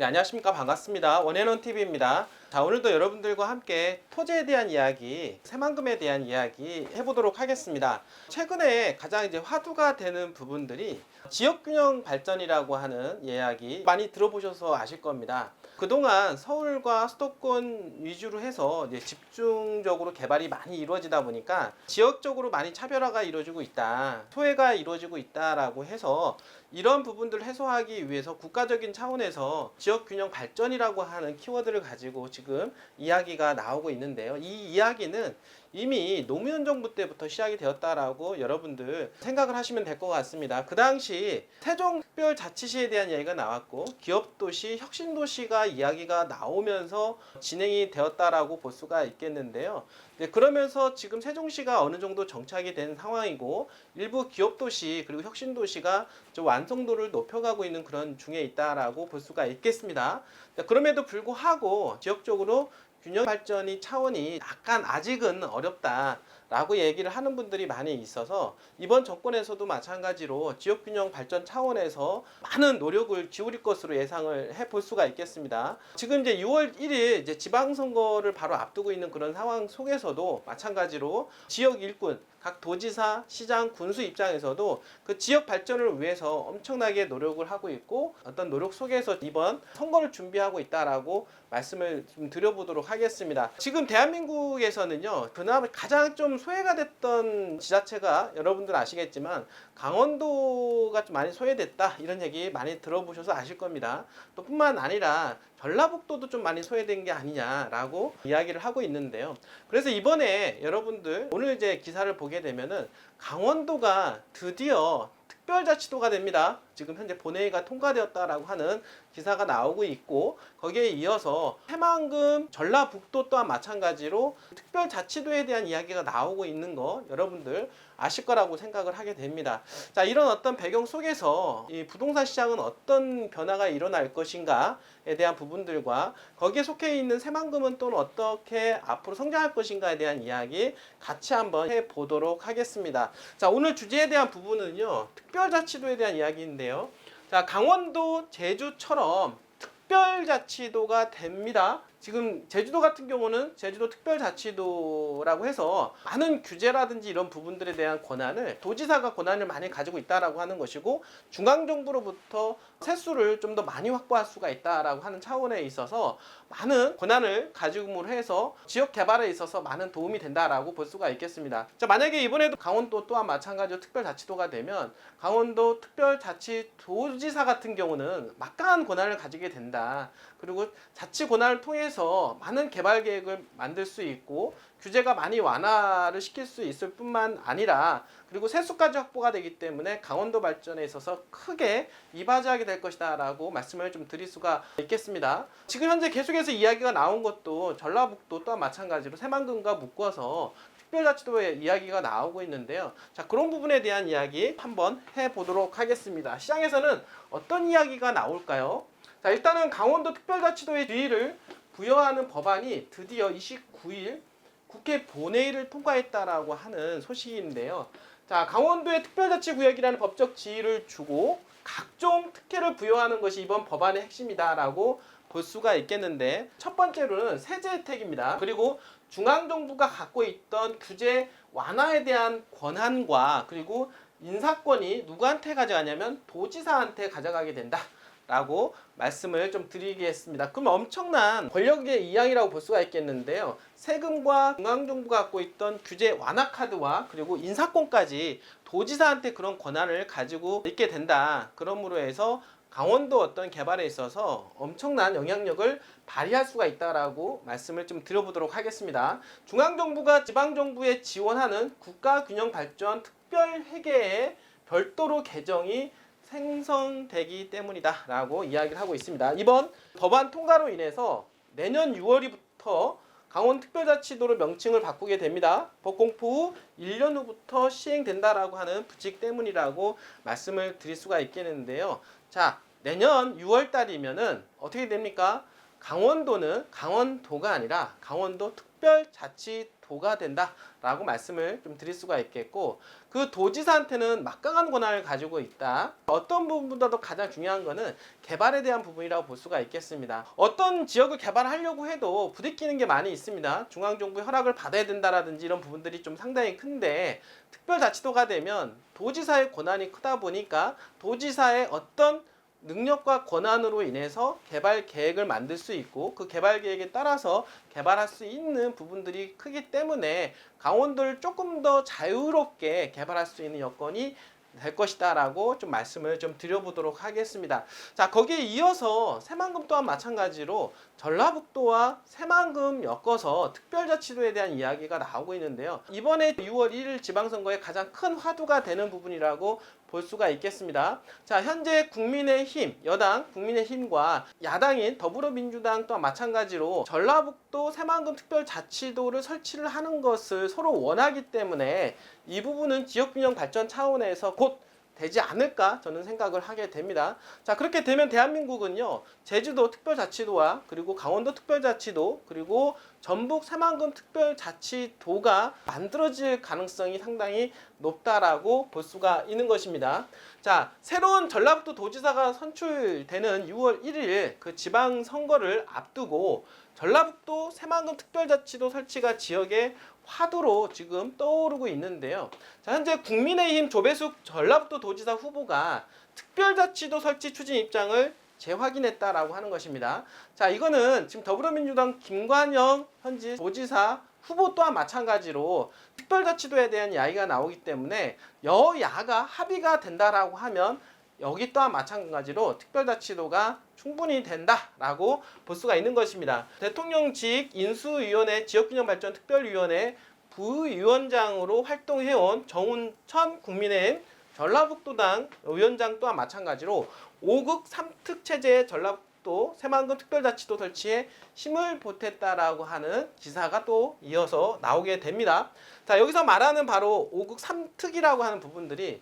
네, 안녕하십니까. 반갑습니다. 원앤원TV입니다. 자, 오늘도 여러분들과 함께 토지에 대한 이야기, 새만금에 대한 이야기 해보도록 하겠습니다. 최근에 가장 이제 화두가 되는 부분들이 지역균형 발전이라고 하는 이야기 많이 들어보셔서 아실 겁니다. 그동안 서울과 수도권 위주로 해서 이제 집중적으로 개발이 많이 이루어지다 보니까 지역적으로 많이 차별화가 이루어지고 있다, 소외가 이루어지고 있다라고 해서 이런 부분들을 해소하기 위해서 국가적인 차원에서 지역균형 발전이라고 하는 키워드를 가지고 지금 이야기가 나오고 있는데요. 이 이야기는 이미 노무현 정부 때부터 시작이 되었다라고 여러분들 생각을 하시면 될 것 같습니다. 그 당시 세종특별자치시에 대한 이야기가 나왔고 기업도시, 혁신도시가 이야기가 나오면서 진행이 되었다라고 볼 수가 있겠는데요. 네, 그러면서 지금 세종시가 어느 정도 정착이 된 상황이고 일부 기업도시 그리고 혁신도시가 좀 완성도를 높여가고 있는 그런 중에 있다라고 볼 수가 있겠습니다. 네, 그럼에도 불구하고 지역적으로 균형 발전이 차원이 약간 아직은 어렵다라고 얘기를 하는 분들이 많이 있어서 이번 정권에서도 마찬가지로 지역균형 발전 차원에서 많은 노력을 기울일 것으로 예상을 해볼 수가 있겠습니다. 지금 이제 6월 1일 이제 지방선거를 바로 앞두고 있는 그런 상황 속에서도 마찬가지로 지역 일꾼 각 도지사, 시장, 군수 입장에서도 그 지역 발전을 위해서 엄청나게 노력을 하고 있고 어떤 노력 속에서 이번 선거를 준비하고 있다라고 말씀을 좀 드려보도록 하겠습니다. 지금 대한민국에서는요, 그나마 가장 좀 소외가 됐던 지자체가 여러분들 아시겠지만 강원도가 좀 많이 소외됐다 이런 얘기 많이 들어보셔서 아실 겁니다. 또 뿐만 아니라 전라북도도 좀 많이 소외된 게 아니냐라고 이야기를 하고 있는데요. 그래서 이번에 여러분들 오늘 이제 기사를 보게 되면은 강원도가 드디어 특별자치도가 됩니다. 지금 현재 본회의가 통과되었다라고 하는 기사가 나오고 있고 거기에 이어서 새만금, 전라북도 또한 마찬가지로 특별자치도에 대한 이야기가 나오고 있는 거 여러분들 아실 거라고 생각을 하게 됩니다. 자, 이런 어떤 배경 속에서 이 부동산 시장은 어떤 변화가 일어날 것인가에 대한 부분들과 거기에 속해 있는 새만금은 또 어떻게 앞으로 성장할 것인가에 대한 이야기 같이 한번 해보도록 하겠습니다. 자, 오늘 주제에 대한 부분은요, 특별자치도에 대한 이야기인데요. 자, 강원도, 제주처럼 특별자치도가 됩니다. 지금 제주도 같은 경우는 제주도 특별자치도라고 해서 많은 규제라든지 이런 부분들에 대한 권한을 도지사가 권한을 많이 가지고 있다라고 하는 것이고 중앙정부로부터 세수를 좀 더 많이 확보할 수가 있다라고 하는 차원에 있어서 많은 권한을 가지고 해서 지역 개발에 있어서 많은 도움이 된다라고 볼 수가 있겠습니다. 자, 만약에 이번에도 강원도 또한 마찬가지로 특별자치도가 되면 강원도 특별자치도지사 같은 경우는 막강한 권한을 가지게 된다. 그리고 자치 권한을 통해서 많은 개발 계획을 만들 수 있고 규제가 많이 완화를 시킬 수 있을 뿐만 아니라 그리고 세수까지 확보가 되기 때문에 강원도 발전에 있어서 크게 이바지하게 될 것이다 라고 말씀을 좀 드릴 수가 있겠습니다. 지금 현재 계속해서 이야기가 나온 것도 전라북도 또한 마찬가지로 새만금과 묶어서 특별자치도의 이야기가 나오고 있는데요. 자, 그런 부분에 대한 이야기 한번 해보도록 하겠습니다. 시장에서는 어떤 이야기가 나올까요? 자, 일단은 강원도 특별자치도의 지위를 부여하는 법안이 드디어 29일 국회 본회의를 통과했다라고 하는 소식인데요. 자, 강원도의 특별자치구역이라는 법적 지위를 주고 각종 특혜를 부여하는 것이 이번 법안의 핵심이다라고 볼 수가 있겠는데 첫 번째로는 세제 혜택입니다. 그리고 중앙정부가 갖고 있던 규제 완화에 대한 권한과 그리고 인사권이 누구한테 가져가냐면 도지사한테 가져가게 된다. 라고 말씀을 좀 드리겠습니다. 그럼 엄청난 권력의 이양이라고 볼 수가 있겠는데요. 세금과 중앙정부가 갖고 있던 규제 완화 카드와 그리고 인사권까지 도지사한테 그런 권한을 가지고 있게 된다. 그러므로 해서 강원도 어떤 개발에 있어서 엄청난 영향력을 발휘할 수가 있다라고 말씀을 좀 드려보도록 하겠습니다. 중앙정부가 지방정부에 지원하는 국가균형발전 특별회계에 별도로 개정이 생성되기 때문이다 라고 이야기를 하고 있습니다. 이번 법안 통과로 인해서 내년 6월부터 강원특별자치도로 명칭을 바꾸게 됩니다. 법 공포 후 1년 후부터 시행된다라고 하는 부칙 때문이라고 말씀을 드릴 수가 있겠는데요. 자, 내년 6월 달이면은 어떻게 됩니까? 강원도는 강원도가 아니라 강원도 특별자치도 도가 된다라고 말씀을 좀 드릴 수가 있겠고, 그 도지사한테는 막강한 권한을 가지고 있다. 어떤 부분보다도 가장 중요한 거는 개발에 대한 부분이라고 볼 수가 있겠습니다. 어떤 지역을 개발하려고 해도 부딪히는 게 많이 있습니다. 중앙정부의 허락을 받아야 된다라든지 이런 부분들이 좀 상당히 큰데, 특별자치도가 되면 도지사의 권한이 크다 보니까 도지사의 어떤 능력과 권한으로 인해서 개발 계획을 만들 수 있고, 그 개발 계획에 따라서 개발할 수 있는 부분들이 크기 때문에 강원도를 조금 더 자유롭게 개발할 수 있는 여건이 될 것이다 라고 좀 말씀을 좀 드려보도록 하겠습니다. 자, 거기에 이어서 새만금 또한 마찬가지로 전라북도와 새만금 엮어서 특별자치도에 대한 이야기가 나오고 있는데요. 이번에 6월 1일 지방선거에 가장 큰 화두가 되는 부분이라고 볼 수가 있겠습니다. 자, 현재 국민의힘, 여당 국민의힘과 야당인 더불어민주당 또한 마찬가지로 전라북도 새만금 특별자치도를 설치를 하는 것을 서로 원하기 때문에 이 부분은 지역균형 발전 차원에서 곧 되지 않을까 저는 생각을 하게 됩니다. 자, 그렇게 되면 대한민국은요, 제주도 특별자치도와 그리고 강원도 특별자치도 그리고 전북 새만금 특별자치도가 만들어질 가능성이 상당히 높다라고 볼 수가 있는 것입니다. 자, 새로운 전라북도 도지사가 선출되는 6월 1일 그 지방선거를 앞두고 전라북도 새만금 특별자치도 설치가 지역의 화두로 지금 떠오르고 있는데요. 자, 현재 국민의힘 조배숙 전라북도 도지사 후보가 특별자치도 설치 추진 입장을 재확인했다라고 하는 것입니다. 자, 이거는 지금 더불어민주당 김관영 현지 도지사 후보 또한 마찬가지로 특별자치도에 대한 이야기가 나오기 때문에 여야가 합의가 된다라고 하면 여기 또한 마찬가지로 특별자치도가 충분히 된다라고 볼 수가 있는 것입니다. 대통령직 인수위원회 지역균형발전특별위원회 부위원장으로 활동해온 정운천 국민의힘 전라북도당 위원장 또한 마찬가지로 5극 3특 체제의 전라북도 새만금 특별자치도 설치에 힘을 보탰다라고 하는 기사가 또 이어서 나오게 됩니다. 자, 여기서 말하는 바로 5극 3특이라고 하는 부분들이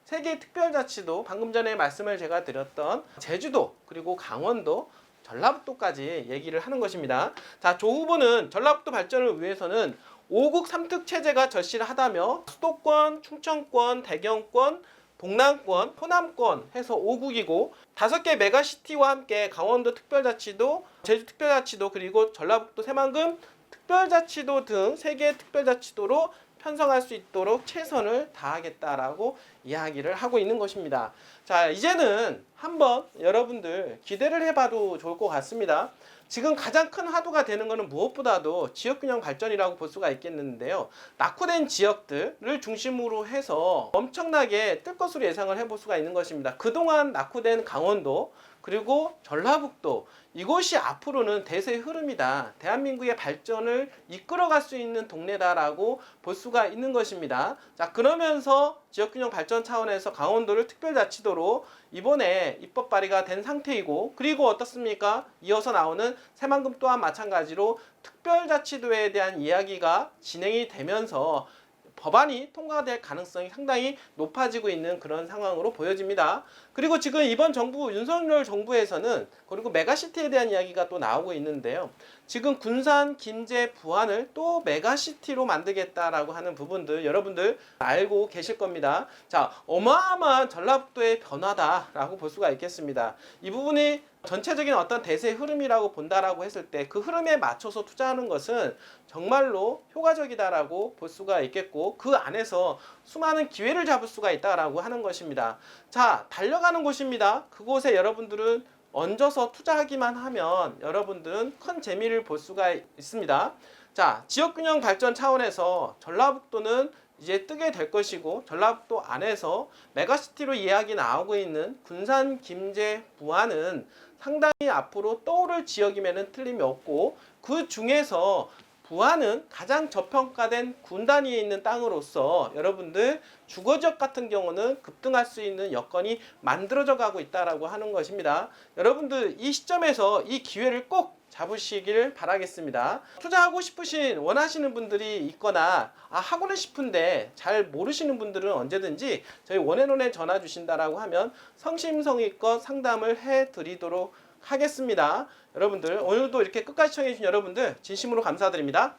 세 개의 특별자치도, 방금 전에 말씀을 제가 드렸던 제주도 그리고 강원도 전라북도까지 얘기를 하는 것입니다. 자, 조 후보는 전라북도 발전을 위해서는 5극 3특 체제가 절실하다며 수도권, 충청권, 대경권, 동남권, 호남권 해서 5국이고 5개 메가시티와 함께 강원도 특별자치도, 제주 특별자치도 그리고 전라북도 새만금 특별자치도 등 3개의 특별자치도로 편성할 수 있도록 최선을 다하겠다라고 이야기를 하고 있는 것입니다. 자, 이제는 한번 여러분들 기대를 해봐도 좋을 것 같습니다. 지금 가장 큰 화두가 되는 것은 무엇보다도 지역균형 발전이라고 볼 수가 있겠는데요. 낙후된 지역들을 중심으로 해서 엄청나게 뜰 것으로 예상을 해볼 수가 있는 것입니다. 그동안 낙후된 강원도 그리고 전라북도, 이곳이 앞으로는 대세의 흐름이다. 대한민국의 발전을 이끌어갈 수 있는 동네다라고 볼 수가 있는 것입니다. 자, 그러면서 지역균형 발전 차원에서 강원도를 특별자치도로 이번에 입법 발의가 된 상태이고, 그리고 어떻습니까? 이어서 나오는 새만금 또한 마찬가지로 특별자치도에 대한 이야기가 진행이 되면서 법안이 통과될 가능성이 상당히 높아지고 있는 그런 상황으로 보여집니다. 그리고 지금 이번 정부, 윤석열 정부에서는 그리고 메가시티에 대한 이야기가 또 나오고 있는데요. 지금 군산, 김제, 부안을 또 메가시티로 만들겠다라고 하는 부분들 여러분들 알고 계실 겁니다. 자, 어마어마한 전라북도의 변화다라고 볼 수가 있겠습니다. 이 부분이 전체적인 어떤 대세의 흐름이라고 본다라고 했을 때 그 흐름에 맞춰서 투자하는 것은 정말로 효과적이다라고 볼 수가 있겠고, 그 안에서 수많은 기회를 잡을 수가 있다라고 하는 것입니다. 자, 달려가는 곳입니다. 그곳에 여러분들은 얹어서 투자하기만 하면 여러분들은 큰 재미를 볼 수가 있습니다. 자, 지역균형 발전 차원에서 전라북도는 이제 뜨게 될 것이고, 전라북도 안에서 메가시티로 이야기 나오고 있는 군산, 김제, 부안은 상당히 앞으로 떠오를 지역임에는 틀림이 없고, 그 중에서 부안은 가장 저평가된 군 단위에 있는 땅으로서 여러분들 주거지역 같은 경우는 급등할 수 있는 여건이 만들어져 가고 있다라고 하는 것입니다. 여러분들 이 시점에서 이 기회를 꼭 잡으시길 바라겠습니다. 투자하고 싶으신 원하시는 분들이 있거나 하고는 싶은데 잘 모르시는 분들은 언제든지 저희 원앤원에 전화 주신다라고 하면 성심성의껏 상담을 해드리도록 하겠습니다. 여러분들 오늘도 이렇게 끝까지 시청해 주신 여러분들 진심으로 감사드립니다.